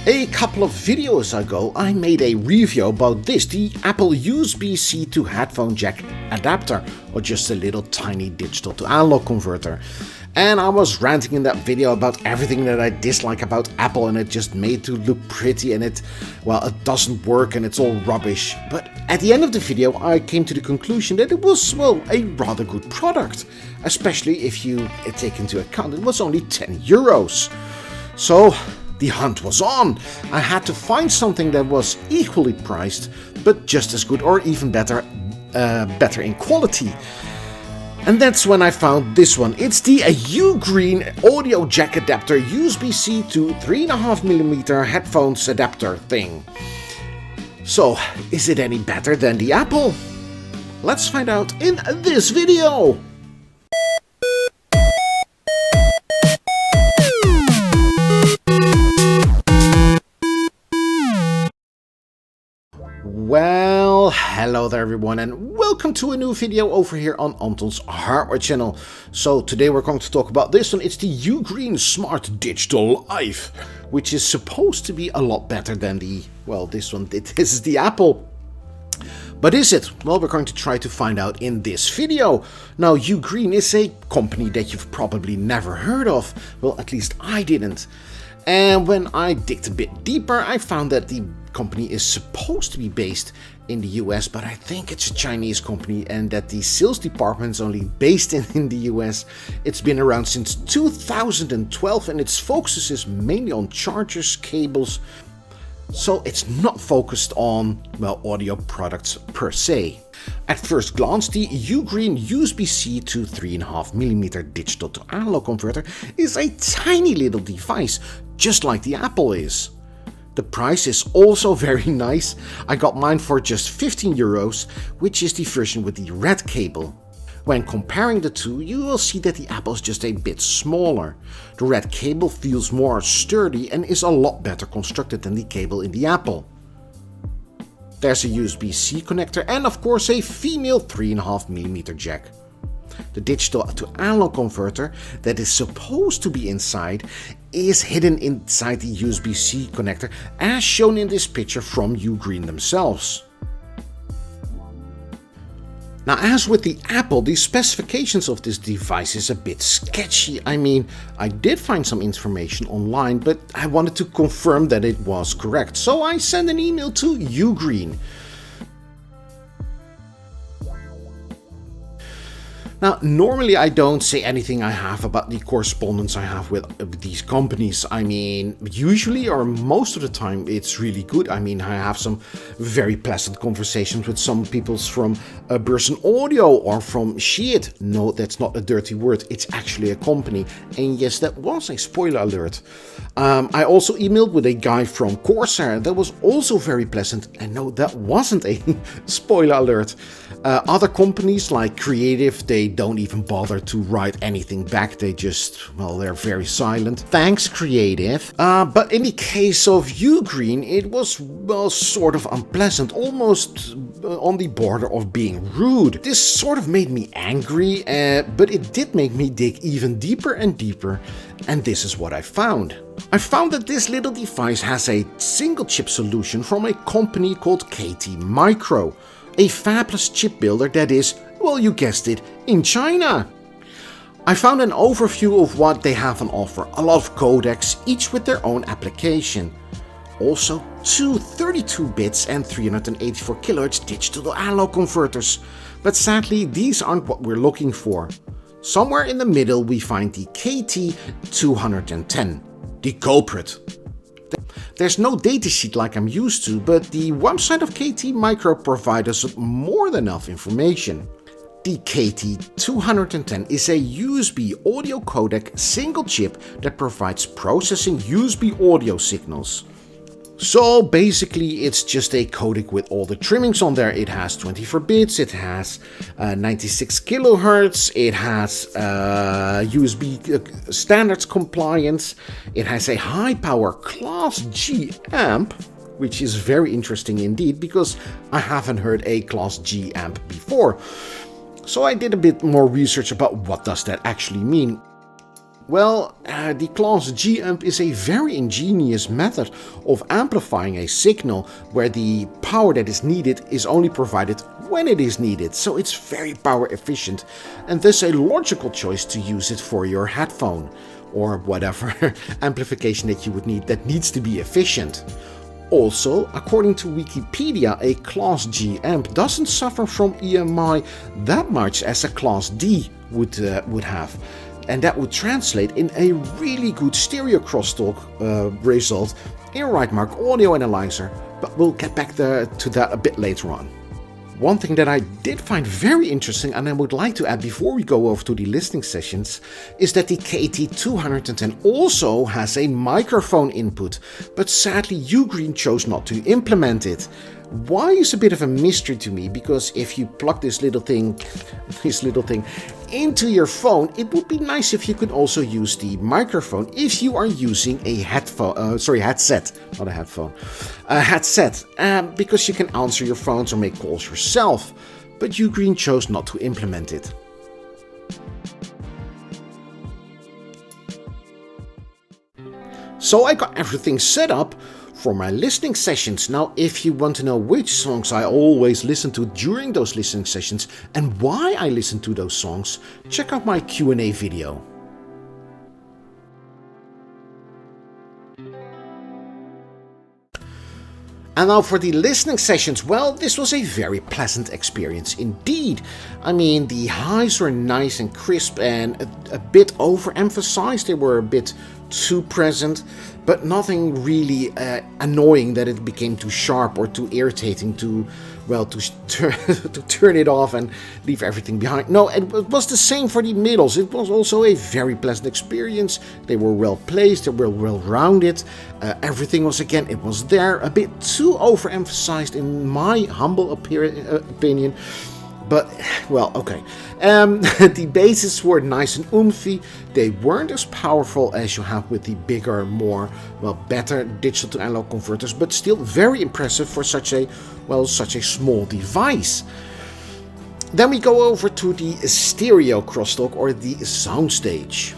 A couple of videos ago I made a review about this, the Apple USB-C to headphone jack adapter, or just a little tiny digital to analog converter. And I was ranting in that video about everything that I dislike about Apple, and it just made to look pretty, and it doesn't work and it's all rubbish. But at the end of the video I came to the conclusion that it was, a rather good product, especially if you take into account it was only €10. So the hunt was on. I had to find something that was equally priced, but just as good or even better in quality. And that's when I found this one. It's the Ugreen audio jack adapter USB-C to 3.5mm headphones adapter thing. So, is it any better than the Apple? Let's find out in this video! Well, hello there everyone, and welcome to a new video over here on Anton's hardware channel. So today we're going to talk about this one. It's the Ugreen Smart Digital Life, which is supposed to be a lot better than this one. This is the Apple. But is it? Well, we're going to try to find out in this video. Now, Ugreen is a company that you've probably never heard of. Well, at least I didn't. And when I digged a bit deeper, I found that the company is supposed to be based in the US, but I think it's a Chinese company, and that the sales department is only based in the US. It's been around since 2012, and its focus is mainly on chargers, cables, so it's not focused on, audio products per se. At first glance, the Ugreen USB-C to 3.5mm digital to analog converter is a tiny little device, just like the Apple is. The price is also very nice. I got mine for just €15, which is the version with the red cable. When comparing the two, you will see that the Apple is just a bit smaller. The red cable feels more sturdy and is a lot better constructed than the cable in the Apple. There's a USB-C connector and of course a female 3.5mm jack. The digital to analog converter that is supposed to be inside is hidden inside the USB-C connector, as shown in this picture from Ugreen themselves. Now, as with the Apple, the specifications of this device is a bit sketchy. I mean, I did find some information online, but I wanted to confirm that it was correct, so I sent an email to Ugreen. Now, normally I don't say anything I have about the correspondence I have with these companies. I mean, usually or most of the time it's really good. I mean, I have some very pleasant conversations with some people from Burson Audio or from Sheet. No, that's not a dirty word. It's actually a company. And yes, that was a spoiler alert. I also emailed with a guy from Corsair. That was also very pleasant. And no, that wasn't a spoiler alert. Other companies like Creative, they don't even bother to write anything back. They just, they're very silent. Thanks, Creative. But in the case of Ugreen, it was, sort of unpleasant, almost on the border of being rude. This sort of made me angry, but it did make me dig even deeper and deeper, and this is what I found. I found that this little device has a single chip solution from a company called KT Micro, a fabless chip builder that is, you guessed it, in China. I found an overview of what they have on offer. A lot of codecs, each with their own application. Also, two 32 bits and 384 kHz digital to analog converters. But sadly, these aren't what we're looking for. Somewhere in the middle we find the KT210, the culprit. There's no datasheet like I'm used to, but the website of KT Micro provides us with more than enough information. The KT210 is a USB audio codec single chip that provides processing USB audio signals. So basically it's just a codec with all the trimmings on there. It has 24 bits, it has 96 kilohertz, it has USB standards compliance, it has a high power Class G amp, which is very interesting indeed because I haven't heard a Class G amp before. So I did a bit more research about what does that actually mean. Well, the Class G amp is a very ingenious method of amplifying a signal where the power that is needed is only provided when it is needed, so it's very power efficient and thus a logical choice to use it for your headphone or whatever amplification that you would need that needs to be efficient. Also, according to Wikipedia, a Class G amp doesn't suffer from EMI that much as a Class D would have. And that would translate in a really good stereo crosstalk result in Rightmark Audio Analyzer, but we'll get back to that a bit later on. One thing that I did find very interesting and I would like to add before we go over to the listening sessions is that the KT210 also has a microphone input, but sadly Ugreen chose not to implement it. Why is a bit of a mystery to me, because if you plug this little thing into your phone, it would be nice if you could also use the microphone if you are using a headset, because you can answer your phones or make calls yourself, but Ugreen chose not to implement it. So I got everything set up for my listening sessions. Now, if you want to know which songs I always listen to during those listening sessions and why I listen to those songs, check out my Q&A video. And now for the listening sessions, well, this was a very pleasant experience indeed. I mean, the highs were nice and crisp and a bit overemphasized. They were a bit too present, but nothing really annoying that it became too sharp or too irritating to turn it off and leave everything behind. No, it was the same for the middles. It was also a very pleasant experience. They were well placed, they were well rounded. Everything was, again, it was there. A bit too overemphasized in my humble opinion. But, well, okay. The basses were nice and oomphy. They weren't as powerful as you have with the bigger, more, better digital to analog converters, but still very impressive for such a small device. Then we go over to the stereo crosstalk or the soundstage.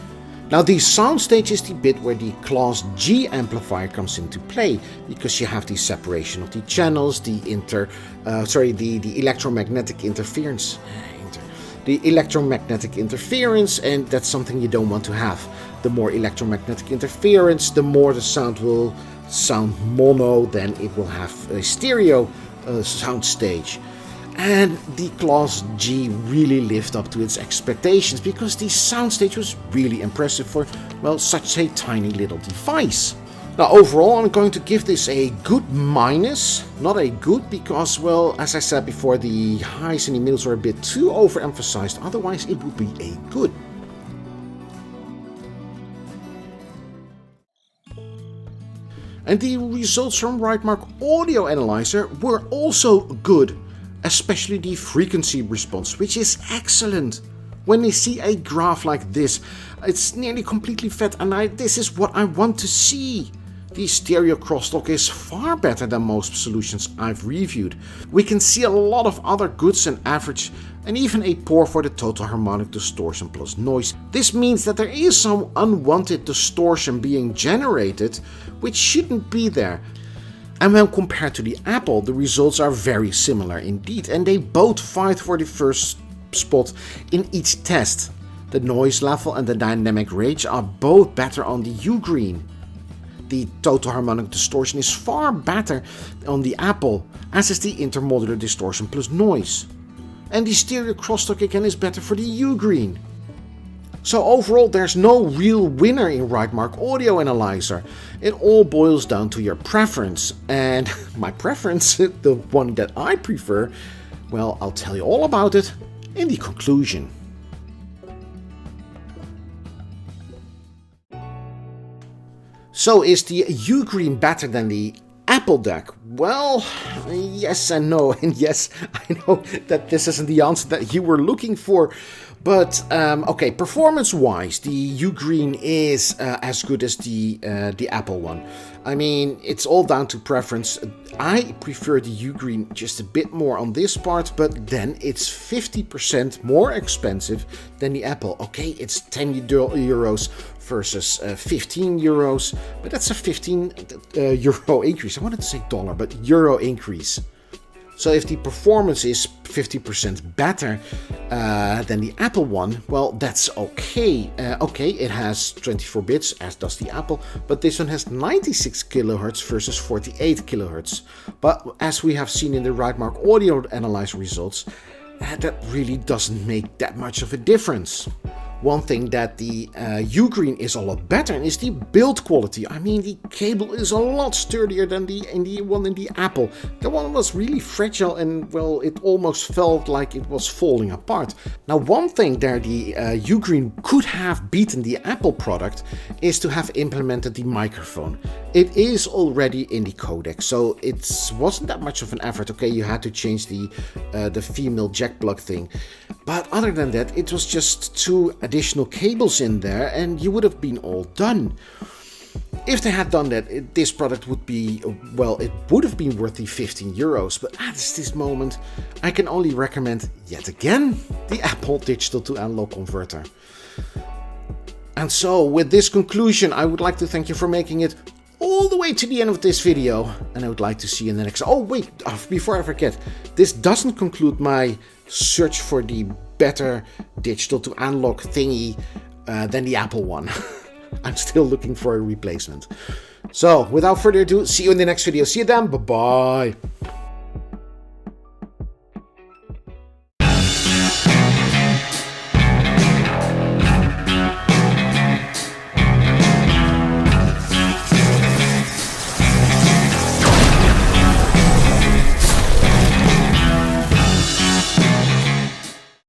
Now, the soundstage is the bit where the Class G amplifier comes into play, because you have the separation of the channels, the electromagnetic interference. The electromagnetic interference, and that's something you don't want to have. The more electromagnetic interference, the more the sound will sound mono, then it will have a stereo soundstage. And the Class G really lived up to its expectations, because the soundstage was really impressive for, such a tiny little device. Now, overall, I'm going to give this a good minus, not a good, because, as I said before, the highs and the middles were a bit too overemphasized. Otherwise, it would be a good. And the results from Rightmark Audio Analyzer were also good, especially the frequency response, which is excellent. When you see a graph like this, it's nearly completely flat, and this is what I want to see. The stereo crosstalk is far better than most solutions I've reviewed. We can see a lot of other goods and average, and even a poor for the total harmonic distortion plus noise. This means that there is some unwanted distortion being generated, which shouldn't be there. And when compared to the Apple, the results are very similar indeed, and they both fight for the first spot in each test. The noise level and the dynamic range are both better on the Ugreen. The total harmonic distortion is far better on the Apple, as is the intermodular distortion plus noise. And the stereo crosstalk again is better for the Ugreen. So overall, there's no real winner in Rightmark Audio Analyzer. It all boils down to your preference. And my preference, the one that I prefer, I'll tell you all about it in the conclusion. So, is the Ugreen better than the Apple deck? Well, yes and no. And yes, I know that this isn't the answer that you were looking for. But okay, performance-wise, the Ugreen is as good as the Apple one. I mean, it's all down to preference. I prefer the Ugreen just a bit more on this part, but then it's 50% more expensive than the Apple. Okay, it's 10 euros versus 15 euros, but that's a 15 euro increase. I wanted to say dollar, but euro increase. So if the performance is 50% better than the Apple one, well, that's okay. Okay, it has 24 bits, as does the Apple, but this one has 96 kilohertz versus 48 kilohertz. But as we have seen in the Rightmark audio analyzer results, that really doesn't make that much of a difference. One thing that the Ugreen is a lot better in is the build quality. I mean, the cable is a lot sturdier than the one in the Apple. The one was really fragile and, well, it almost felt like it was falling apart. Now, one thing there the Ugreen could have beaten the Apple product is to have implemented the microphone. It is already in the codec, so it wasn't that much of an effort. Okay, you had to change the female jack plug thing. But other than that, it was just 2 additional cables in there and you would have been all done. If they had done that, this product would be, well, it would have been worth the 15 euros. But at this moment, I can only recommend, yet again, the Apple digital to analog converter. And so, with this conclusion, I would like to thank you for making it all the way to the end of this video. And I would like to see you in the next... Oh, wait, before I forget, this doesn't conclude my search for the better digital to analog thingy than the Apple one. I'm still looking for a replacement. So, without further ado, see you in the next video. See you then. Bye-bye.